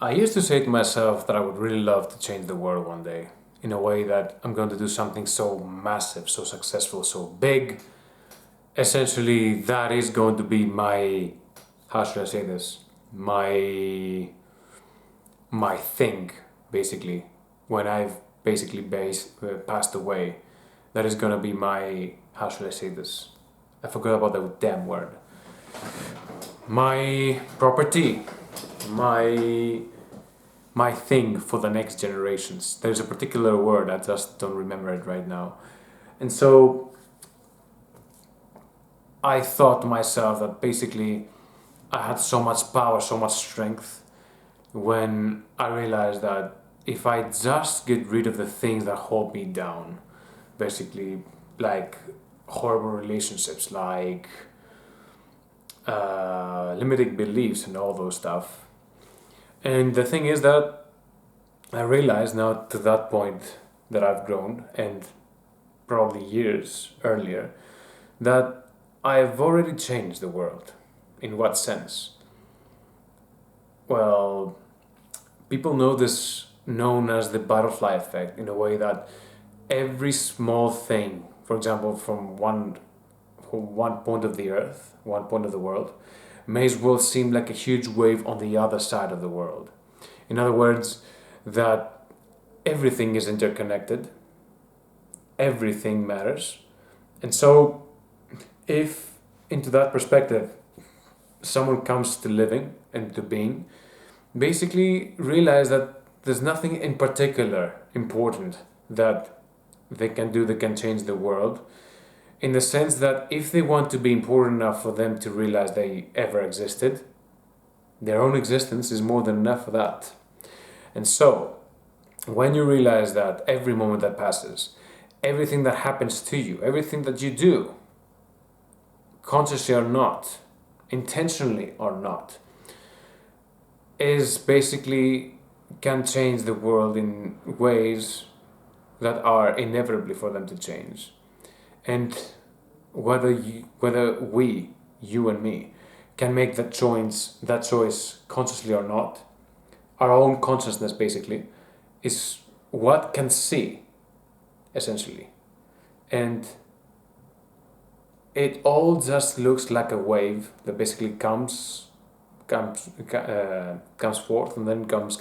I used to say to myself that I would really love to change the world one day in a way that I'm going to do something so massive, so successful, so big. Essentially, that is going to be my, how should I say this? My thing, basically. When I've basically passed away, that is going to be my, how should I say this? I forgot about the damn word. My property, my my thing for the next generations. There's a particular word, I just don't remember it right now. And so I thought to myself that basically I had so much power, so much strength when I realized that if I just get rid of the things that hold me down, basically like horrible relationships, like limiting beliefs and all those stuff. And the thing is that I realize now to that point that I've grown, and probably years earlier, that I've already changed the world. In what sense? Well, people know this known as the butterfly effect in a way that every small thing, for example, from one point of the earth, one point of the world, may as well seem like a huge wave on the other side of the world. In other words, that everything is interconnected, everything matters. And so, if into that perspective someone comes to living and to being, basically realize that there's nothing in particular important that they can do that can change the world, in the sense that if they want to be important enough for them to realize they ever existed, their own existence is more than enough for that. And so, when you realize that every moment that passes, everything that happens to you, everything that you do, consciously or not, intentionally or not, is basically can change the world in ways that are inevitably for them to change. And whether we, you and me, can make that choice consciously or not, our own consciousness basically is what can see, essentially. And it all just looks like a wave that basically comes forth and then comes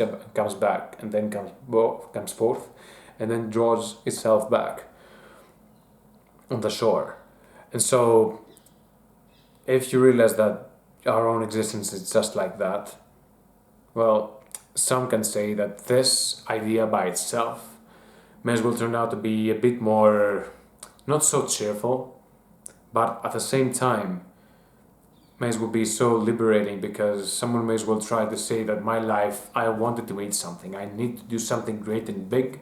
back and then comes forth and then draws itself back on the shore. And so, if you realize that our own existence is just like that, well, some can say that this idea by itself may as well turn out to be a bit more not so cheerful, but at the same time may as well be so liberating, because someone may as well try to say that my life, I wanted to eat something, I need to do something great and big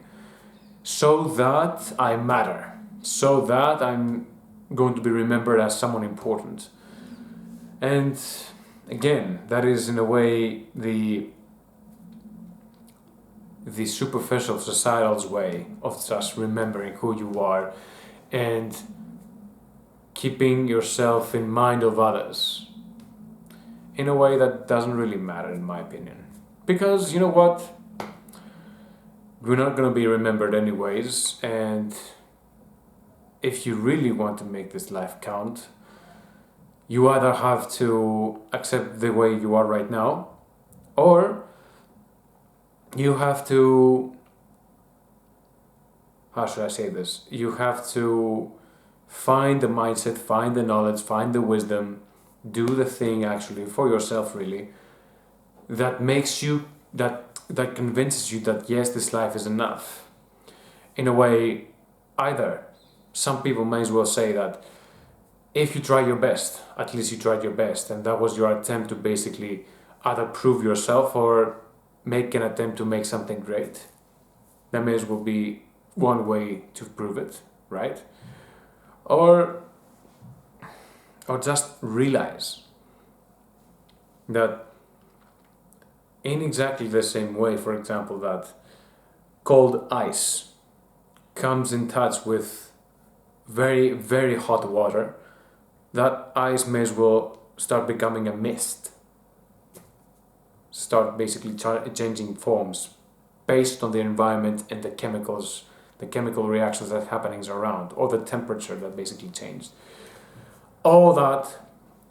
so that I matter, so that I'm going to be remembered as someone important. And again, that is in a way the superficial societal's way of just remembering who you are and keeping yourself in mind of others in a way that doesn't really matter, in my opinion. Because you know what? We're not going to be remembered anyways, and if you really want to make this life count, you either have to accept the way you are right now, or you have to, how should I say this? You have to find the mindset, find the knowledge, find the wisdom, do the thing actually for yourself, really, that makes you, that convinces you that yes, this life is enough. In a way, either some people may as well say that if you try your best, at least you tried your best, and that was your attempt to basically either prove yourself or make an attempt to make something great. That may as well be one way to prove it, right? Or just realize that in exactly the same way, for example, that cold ice comes in touch with very, very hot water, that ice may as well start becoming a mist. start basically changing forms based on the environment and the chemical reactions that are happening around, or the temperature that basically changed. All that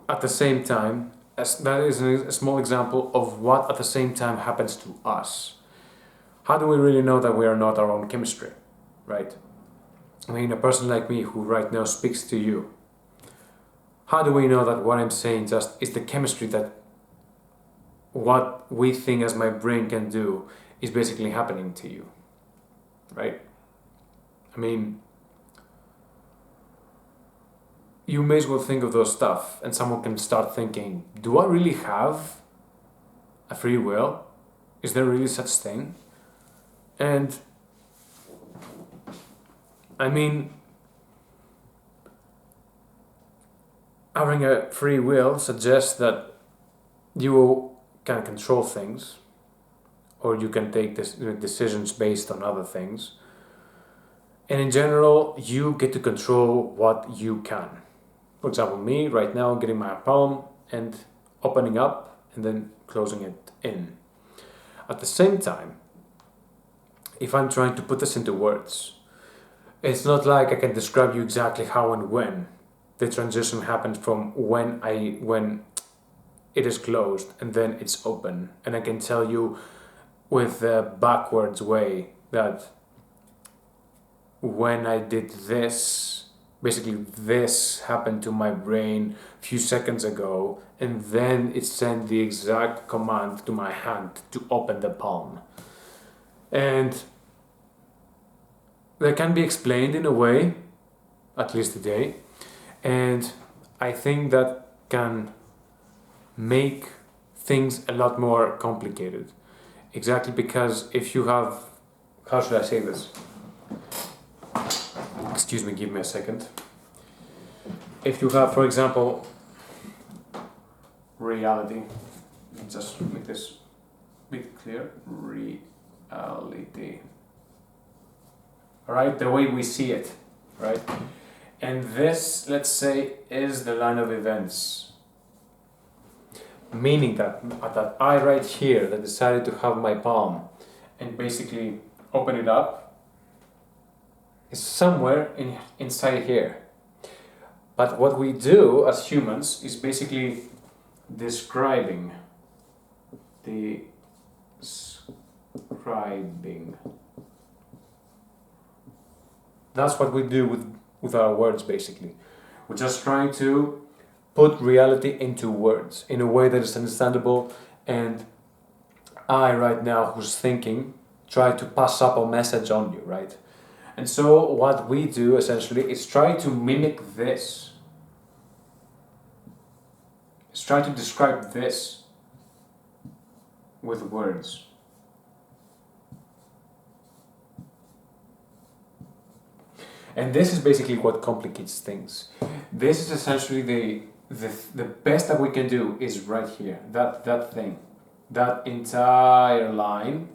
at the same time, that is a small example of what at the same time happens to us. How do we really know that we are not our own chemistry, right? I mean, a person like me who right now speaks to you, how do we know that what I'm saying just is the chemistry that what we think as my brain can do is basically happening to you, right? I mean, you may as well think of those stuff and someone can start thinking, do I really have a free will? Is there really such thing? And I mean, having a free will suggests that you can control things, or you can take decisions based on other things. And in general, you get to control what you can. For example, me right now getting my palm and opening up and then closing it in. At the same time, if I'm trying to put this into words, it's not like I can describe you exactly how and when the transition happens from when it is closed and then it's open, and I can tell you with the backwards way that when I did this, basically this happened to my brain a few seconds ago, and then it sent the exact command to my hand to open the palm. And that can be explained in a way, at least today, and I think that can make things a lot more complicated. Exactly because if you have, how should I say this? Excuse me, give me a second. If you have, for example, reality, just make this a bit clear, reality. Alright, the way we see it, right? And this, let's say, is the line of events. Meaning that I right here that decided to have my palm and basically open it up is somewhere inside here. But what we do as humans is basically describing. That's what we do with our words, basically. We're just trying to put reality into words in a way that is understandable, and I right now who's thinking try to pass up a message on you, right? And so what we do essentially is try to mimic this. Is try to describe this with words. And this is basically what complicates things. This is essentially the best that we can do is right here. That thing. That entire line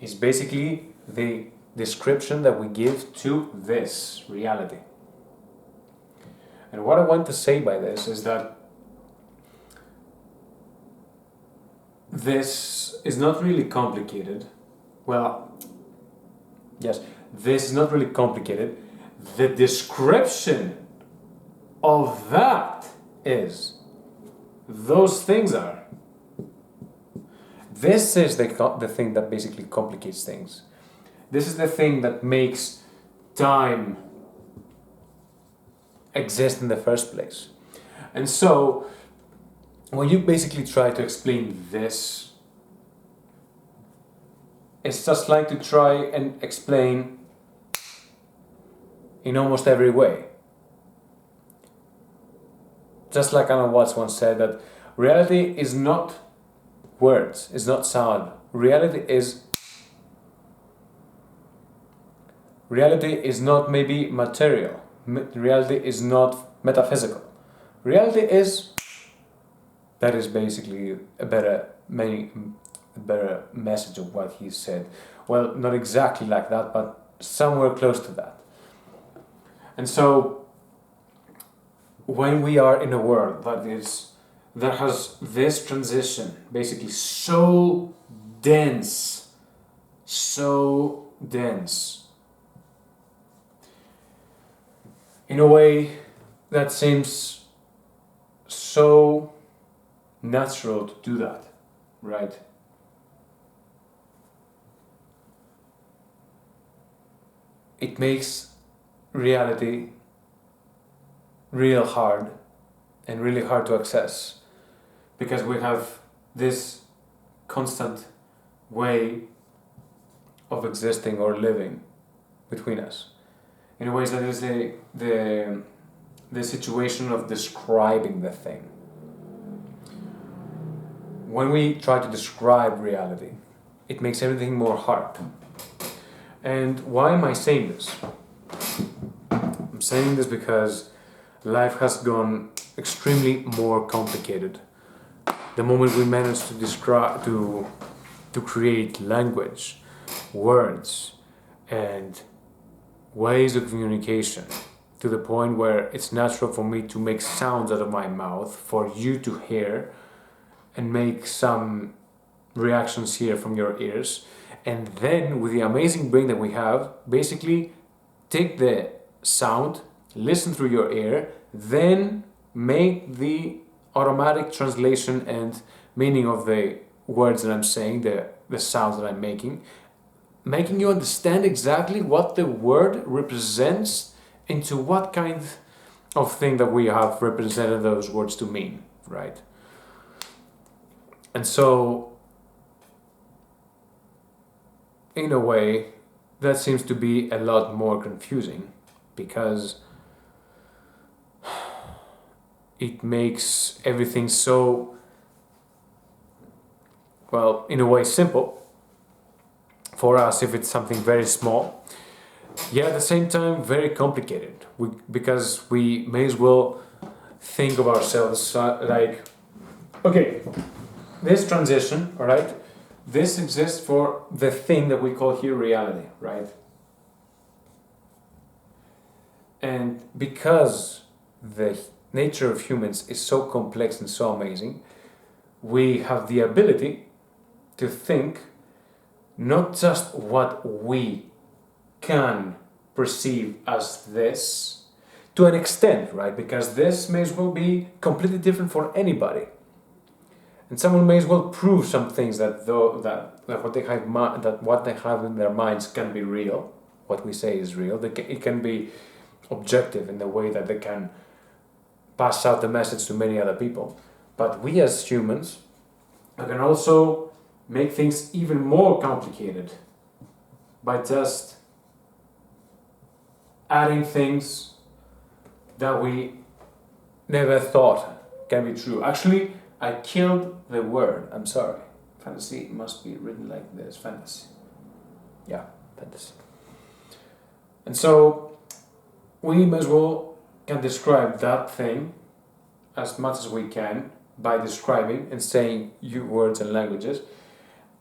is basically the description that we give to this reality. And what I want to say by this is that this is not really complicated. Well, yes, this is not really complicated. The description of that is. Those things are. This is the thing that basically complicates things. This is the thing that makes time exist in the first place. And so, when you basically try to explain this, it's just like to try and explain in almost every way. Just like Alan Watts once said that reality is not words, is not sound. Reality is not maybe material. Reality is not metaphysical. Reality is, that is basically a better message of what he said. Well, not exactly like that, but somewhere close to that. And so, when we are in a world that is that has this transition, basically so dense, in a way that seems so natural to do that, right? It makes reality real hard and really hard to access, because we have this constant way of existing or living between us. In a way that is the situation of describing the thing. When we try to describe reality, it makes everything more hard. And why am I saying this? I'm saying this because life has gone extremely more complicated. The moment we manage to describe, to create language, words, and ways of communication, to the point where it's natural for me to make sounds out of my mouth, for you to hear, and make some reactions here from your ears, and then with the amazing brain that we have, basically take the sound, listen through your ear, then make the automatic translation and meaning of the words that I'm saying, the sounds that I'm making you understand exactly what the word represents into what kind of thing that we have represented those words to mean, right? And so, in a way, that seems to be a lot more confusing, because it makes everything so, well, in a way simple for us if it's something very small, yet at the same time very complicated, because we may as well think of ourselves like, okay, this transition, all right, this exists for the thing that we call here reality, right? And because the nature of humans is so complex and so amazing, we have the ability to think not just what we can perceive as this, to an extent, right? Because this may as well be completely different for anybody. And someone may as well prove some things that what they have in their minds can be real. What we say is real. It can be objective in the way that they can pass out the message to many other people. But we as humans can also make things even more complicated by just adding things that we never thought can be true. Actually, I killed the word. I'm sorry. Fantasy must be written like this. Fantasy. Yeah, fantasy. And so we may as well can describe that thing as much as we can by describing and saying words and languages,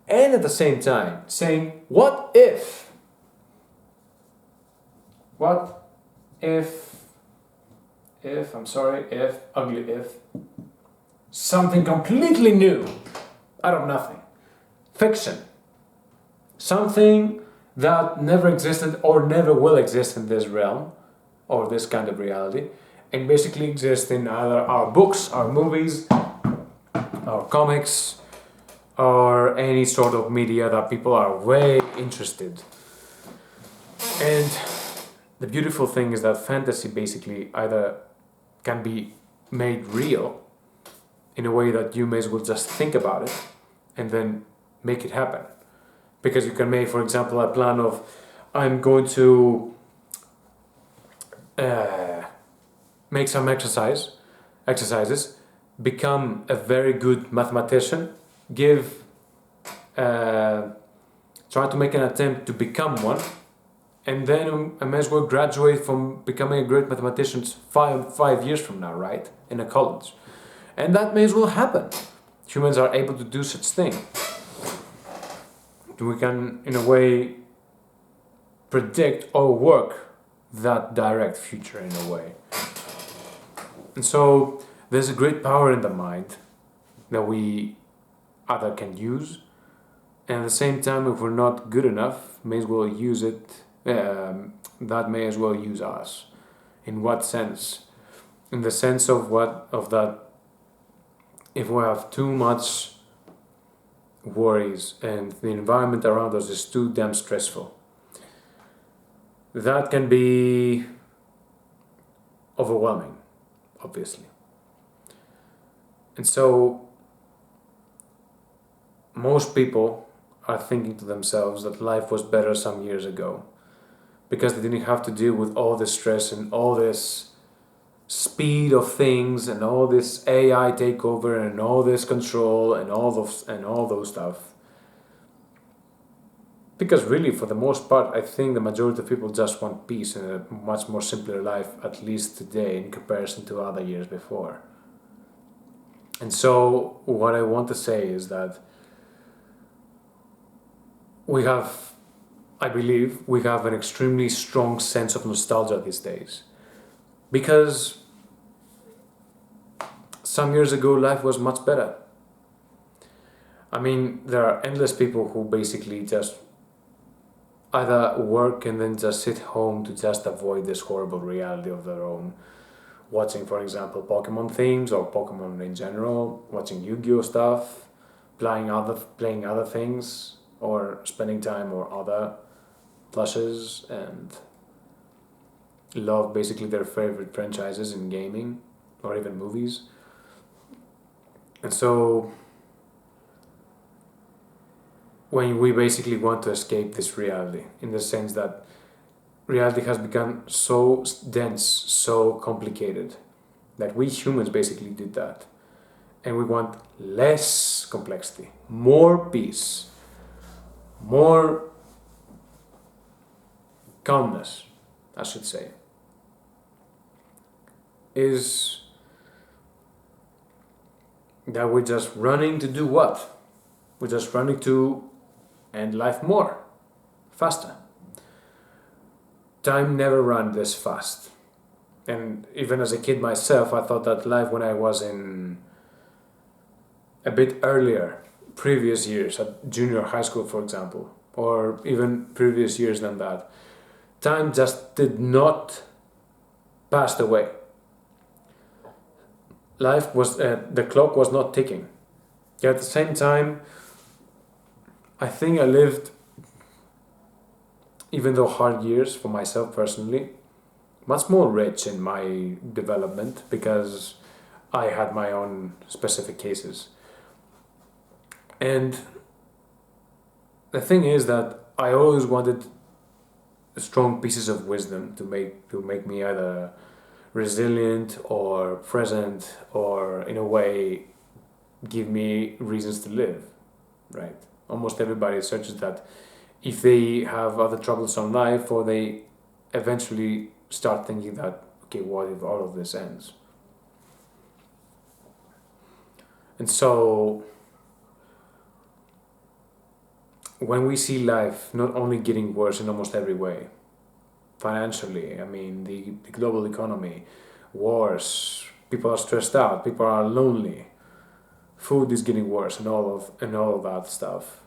and at the same time saying, what if, ugly if, something completely new, out of nothing, fiction, something that never existed or never will exist in this realm, or this kind of reality, and basically exist in either our books, our movies, our comics, or any sort of media that people are way interested. And the beautiful thing is that fantasy basically either can be made real in a way that you may as well just think about it and then make it happen. Because you can make, for example, a plan of, I'm going to make some exercises, become a very good mathematician, try to make an attempt to become one, and then I may as well graduate from becoming a great mathematician 5 years from now, right? In a college. And that may as well happen. Humans are able to do such thing. We can, in a way, predict or work that direct future in a way. And so there's a great power in the mind that we other can use, and at the same time, if we're not good enough, may as well use it. That may as well use us. In what sense? In the sense of what of that. If we have too much worries and the environment around us is too damn stressful, that can be overwhelming, obviously. And so most people are thinking to themselves that life was better some years ago because they didn't have to deal with all this stress and all this speed of things and all this AI takeover and all this control and all those stuff. Because really, for the most part, I think the majority of people just want peace and a much more simpler life, at least today, in comparison to other years before. And so, what I want to say is that I believe, we have an extremely strong sense of nostalgia these days. Because some years ago, life was much better. I mean, there are endless people who basically just either work and then just sit home to just avoid this horrible reality of their own. Watching, for example, Pokemon themes or Pokemon in general, watching Yu-Gi-Oh stuff, playing other things, or spending time or other plushes, and love basically their favorite franchises in gaming or even movies. And so when we basically want to escape this reality, in the sense that reality has become so dense, so complicated, that we humans basically did that. And we want less complexity, more peace, more calmness, I should say, is that we're just running to do what? We're just running to end life more, faster. Time never ran this fast. And even as a kid myself, I thought that life when I was in a bit earlier, previous years, at junior high school, for example, or even previous years than that, time just did not pass away. The clock was not ticking. Yet at the same time, I think I lived, even though hard years for myself personally, much more rich in my development because I had my own specific cases. And the thing is that I always wanted strong pieces of wisdom to make me either resilient or present, or in a way give me reasons to live, right? Almost everybody searches that if they have other troubles in life, or they eventually start thinking that, okay, what if all of this ends? And so when we see life not only getting worse in almost every way, financially, I mean, the global economy, wars, people are stressed out, people are lonely, food is getting worse, and all of that stuff.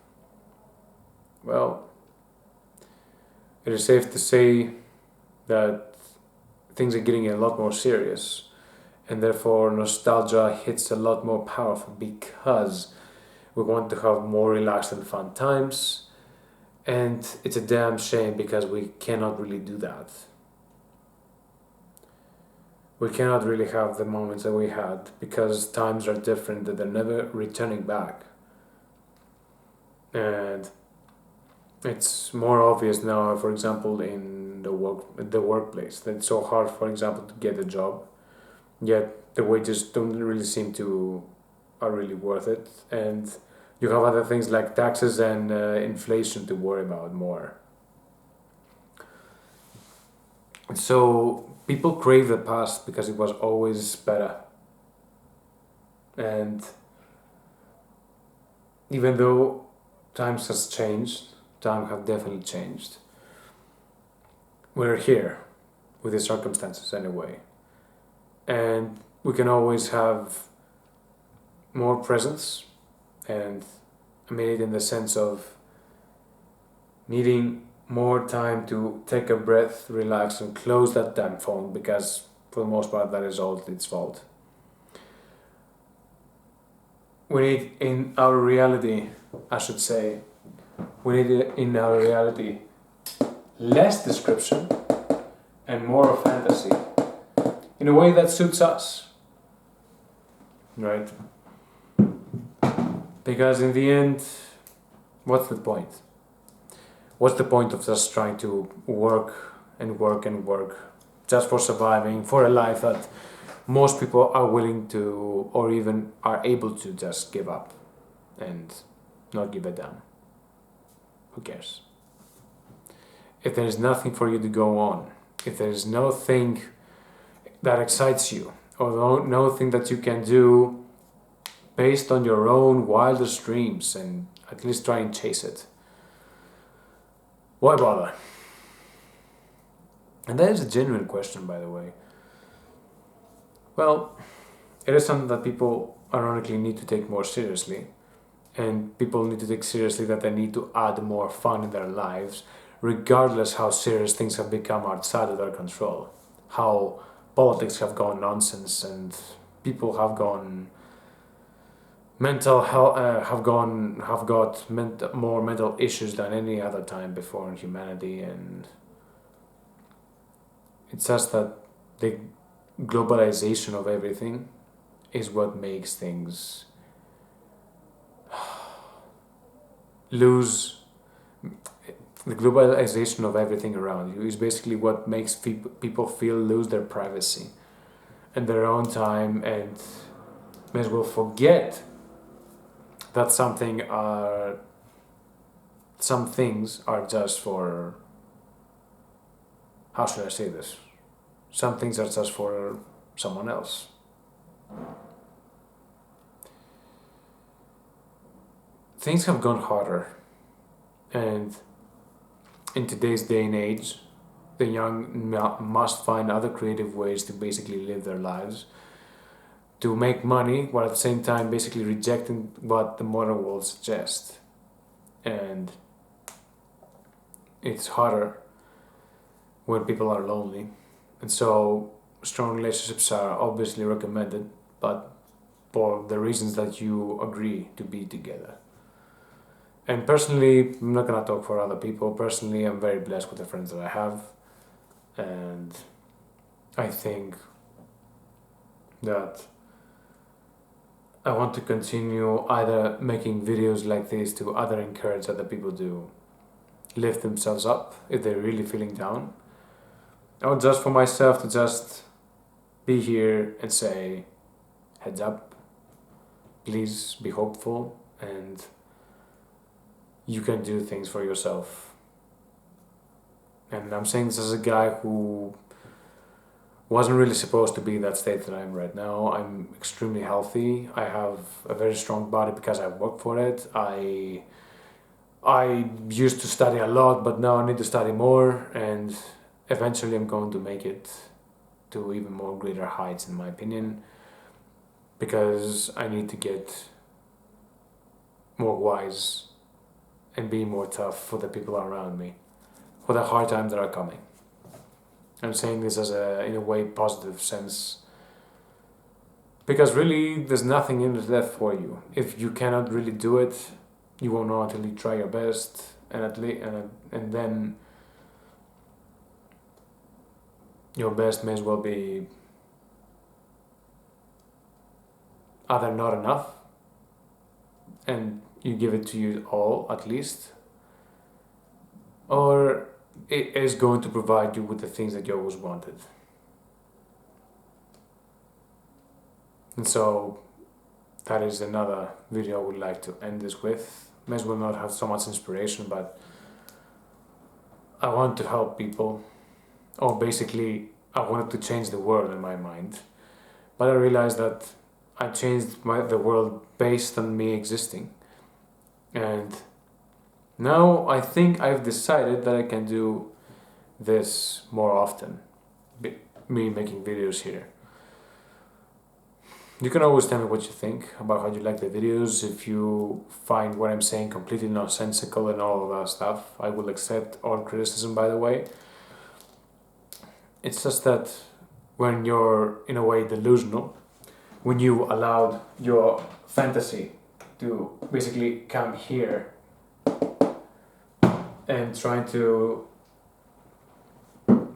Well, it is safe to say that things are getting a lot more serious, and therefore nostalgia hits a lot more powerful because we want to have more relaxed and fun times, and it's a damn shame because we cannot really do that. We cannot really have the moments that we had because times are different, that they're never returning back. And it's more obvious now, for example, in the workplace, that it's so hard, for example, to get a job, yet the wages don't really seem to are really worth it, and you have other things like taxes and inflation to worry about more. And so people crave the past because it was always better, and even though times has changed, time have definitely changed. We're here with the circumstances anyway, and we can always have more presence, and I mean it in the sense of needing more time to take a breath, relax, and close that damn phone, because for the most part that is all its fault. We need in our reality, I should say, we need in our reality less description and more of fantasy in a way that suits us, right? Because in the end, what's the point? What's the point of just trying to work and work and work just for surviving, for a life that most people are willing to, or even are able to, just give up and not give a damn? Who cares? If there is nothing for you to go on, if there is no thing that excites you, or no thing that you can do based on your own wildest dreams and at least try and chase it, why bother? And that is a genuine question, by the way. Well, it is something that people ironically need to take more seriously, and people need to take seriously that they need to add more fun in their lives, regardless how serious things have become outside of their control, how politics have gone nonsense and people have gone mental health, have got more mental issues than any other time before in humanity. And it's just that the globalization of everything is what makes things lose. The globalization of everything around you is basically what makes people feel lose their privacy and their own time, and may as well forget that some things are just for, how should I say this? Some things are just for someone else. Things have gone harder, and in today's day and age, the young must find other creative ways to basically live their lives, to make money, while at the same time basically rejecting what the modern world suggests. And it's harder when people are lonely. And so strong relationships are obviously recommended, but for the reasons that you agree to be together. And personally, I'm not gonna talk for other people. Personally, I'm very blessed with the friends that I have, and I think that I want to continue either making videos like this to either encourage other people to lift themselves up if they're really feeling down, or just for myself to just be here and say, heads up, please be hopeful, and you can do things for yourself. And I'm saying this as a guy who wasn't really supposed to be in that state that I'm right now. I'm extremely healthy. I have a very strong body because I work for it. I used to study a lot, but now I need to study more, and eventually I'm going to make it to even more greater heights, in my opinion, because I need to get more wise and be more tough for the people around me, for the hard times that are coming. I'm saying this as in a way, positive sense, because really there's nothing in it left for you. If you cannot really do it, you won't know until you try your best, and then your best may as well be either not enough, and you give it to you all at least, or it is going to provide you with the things that you always wanted. And so that is another video I would like to end this with. May as well not have so much inspiration, but I want to help people, or basically I wanted to change the world in my mind, but I realized that I changed the world based on me existing. And now I think I've decided that I can do this more often, me making videos here. You can always tell me what you think about how you like the videos. If you find what I'm saying completely nonsensical and all of that stuff, I will accept all criticism, by the way. It's just that when you're, in a way, delusional, when you allowed your fantasy to basically come here and trying to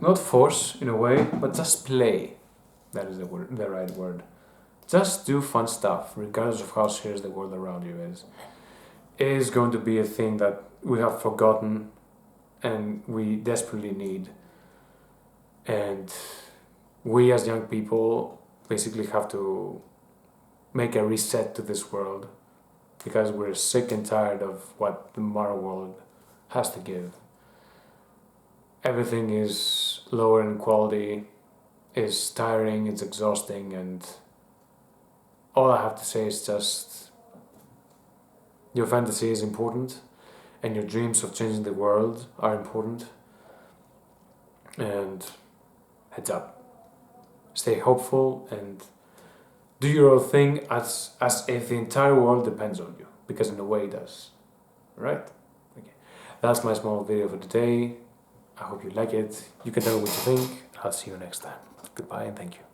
not force in a way, but just play. That is the right word. Just do fun stuff, regardless of how serious the world around you is. It is going to be a thing that we have forgotten and we desperately need. And we as young people basically have to make a reset to this world because we're sick and tired of what the modern world has to give. Everything is lower in quality, is tiring, it's exhausting, and all I have to say is just your fantasy is important and your dreams of changing the world are important. And heads up. Stay hopeful and do your own thing as if the entire world depends on you, because in a way it does. Right? Okay. That's my small video for today. I hope you like it. You can tell me what you think. I'll see you next time. Goodbye and thank you.